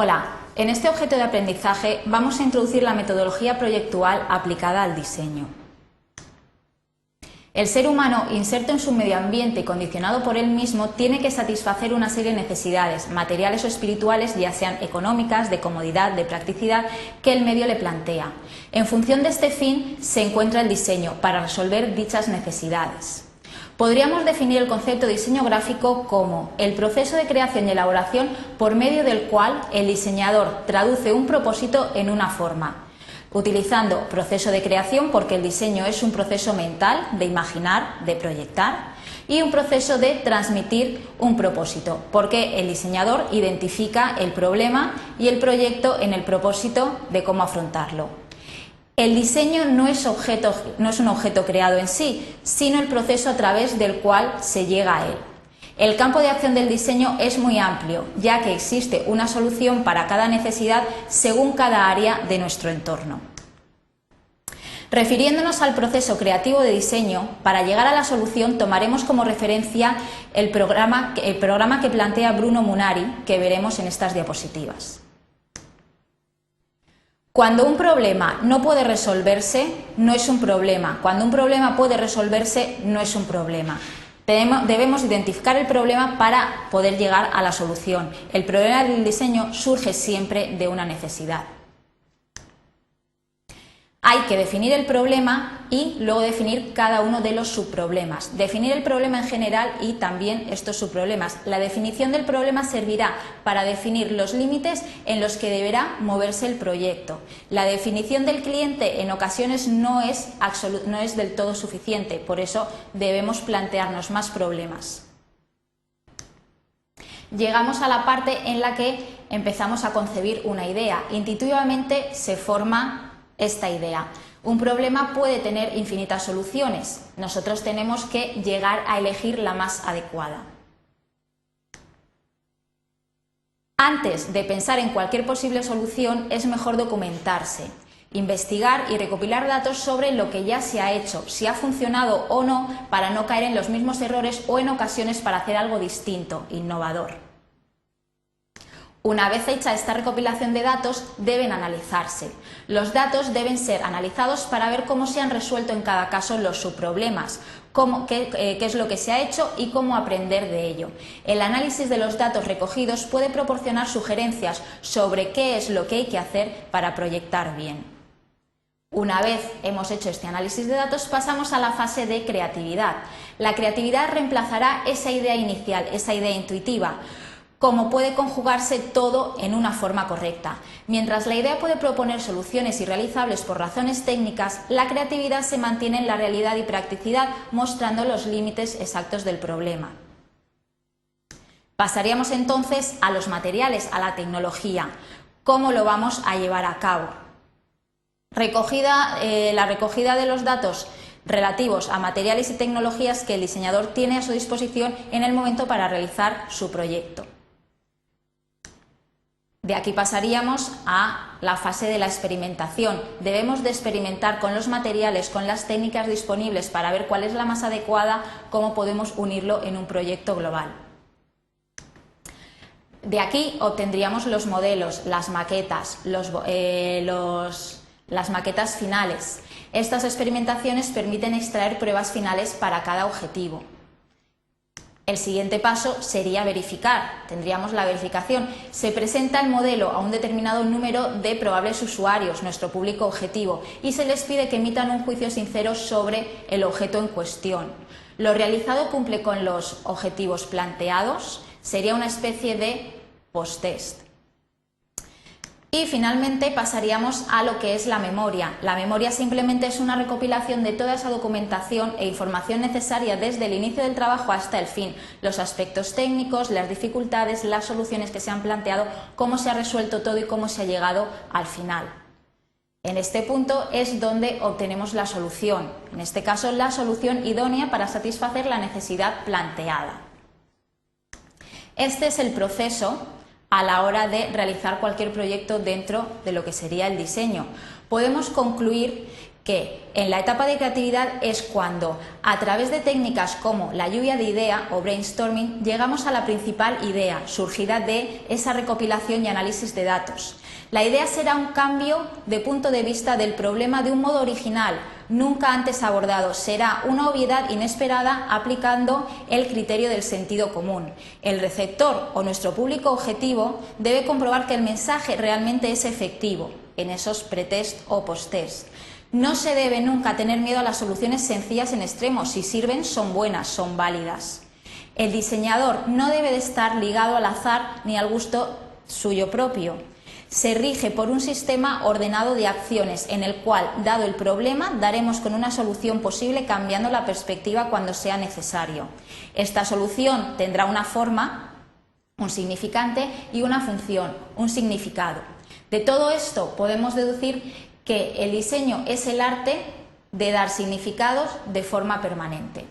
Hola, en este objeto de aprendizaje vamos a introducir la metodología proyectual aplicada al diseño. El ser humano, inserto en su medio ambiente y condicionado por él mismo, tiene que satisfacer una serie de necesidades, materiales o espirituales, ya sean económicas, de comodidad, de practicidad, que el medio le plantea. En función de este fin se encuentra el diseño, para resolver dichas necesidades. Podríamos definir el concepto de diseño gráfico como el proceso de creación y elaboración por medio del cual el diseñador traduce un propósito en una forma, utilizando proceso de creación porque el diseño es un proceso mental de imaginar, de proyectar, y un proceso de transmitir un propósito porque el diseñador identifica el problema y el proyecto en el propósito de cómo afrontarlo. El diseño no es un objeto creado en sí, sino el proceso a través del cual se llega a él. El campo de acción del diseño es muy amplio, ya que existe una solución para cada necesidad según cada área de nuestro entorno. Refiriéndonos al proceso creativo de diseño, para llegar a la solución tomaremos como referencia el programa que plantea Bruno Munari, que veremos en estas diapositivas. Cuando un problema no puede resolverse, no es un problema. Cuando un problema puede resolverse, no es un problema. Debemos identificar el problema para poder llegar a la solución. El problema del diseño surge siempre de una necesidad. Hay que definir el problema y luego definir cada uno de los subproblemas. Definir el problema en general y también estos subproblemas. La definición del problema servirá para definir los límites en los que deberá moverse el proyecto. La definición del cliente en ocasiones no es del todo suficiente, por eso debemos plantearnos más problemas. Llegamos a la parte en la que empezamos a concebir una idea. Intuitivamente se forma esta idea. Un problema puede tener infinitas soluciones. Nosotros tenemos que llegar a elegir la más adecuada. Antes de pensar en cualquier posible solución, es mejor documentarse, investigar y recopilar datos sobre lo que ya se ha hecho, si ha funcionado o no, para no caer en los mismos errores o en ocasiones para hacer algo distinto, innovador. Una vez hecha esta recopilación de datos, deben analizarse. Los datos deben ser analizados para ver cómo se han resuelto en cada caso los subproblemas, qué es lo que se ha hecho y cómo aprender de ello. El análisis de los datos recogidos puede proporcionar sugerencias sobre qué es lo que hay que hacer para proyectar bien. Una vez hemos hecho este análisis de datos, pasamos a la fase de creatividad. La creatividad reemplazará esa idea inicial, esa idea intuitiva, como puede conjugarse todo en una forma correcta. Mientras la idea puede proponer soluciones irrealizables por razones técnicas, la creatividad se mantiene en la realidad y practicidad, mostrando los límites exactos del problema. Pasaríamos entonces a los materiales, a la tecnología. ¿Cómo lo vamos a llevar a cabo? La recogida de los datos relativos a materiales y tecnologías que el diseñador tiene a su disposición en el momento para realizar su proyecto. De aquí pasaríamos a la fase de la experimentación. Debemos de experimentar con los materiales, con las técnicas disponibles para ver cuál es la más adecuada, cómo podemos unirlo en un proyecto global. De aquí obtendríamos los modelos, las maquetas, las maquetas finales. Estas experimentaciones permiten extraer pruebas finales para cada objetivo. El siguiente paso sería verificar. Tendríamos la verificación. Se presenta el modelo a un determinado número de probables usuarios, nuestro público objetivo, y se les pide que emitan un juicio sincero sobre el objeto en cuestión. Lo realizado cumple con los objetivos planteados, sería una especie de post-test. Y finalmente pasaríamos a lo que es la memoria. La memoria simplemente es una recopilación de toda esa documentación e información necesaria desde el inicio del trabajo hasta el fin, los aspectos técnicos, las dificultades, las soluciones que se han planteado, cómo se ha resuelto todo y cómo se ha llegado al final. En este punto es donde obtenemos la solución, en este caso la solución idónea para satisfacer la necesidad planteada. Este es el proceso a la hora de realizar cualquier proyecto dentro de lo que sería el diseño. Podemos concluir que en la etapa de creatividad es cuando, a través de técnicas como la lluvia de idea o brainstorming, llegamos a la principal idea, surgida de esa recopilación y análisis de datos. La idea será un cambio de punto de vista del problema de un modo original, nunca antes abordado. Será una obviedad inesperada aplicando el criterio del sentido común. El receptor o nuestro público objetivo debe comprobar que el mensaje realmente es efectivo en esos pretest o post-test. No se debe nunca tener miedo a las soluciones sencillas en extremo. Si sirven, son buenas, son válidas. El diseñador no debe de estar ligado al azar ni al gusto suyo propio. Se rige por un sistema ordenado de acciones en el cual, dado el problema, daremos con una solución posible cambiando la perspectiva cuando sea necesario. Esta solución tendrá una forma, un significante y una función, un significado. De todo esto podemos deducir que el diseño es el arte de dar significados de forma permanente.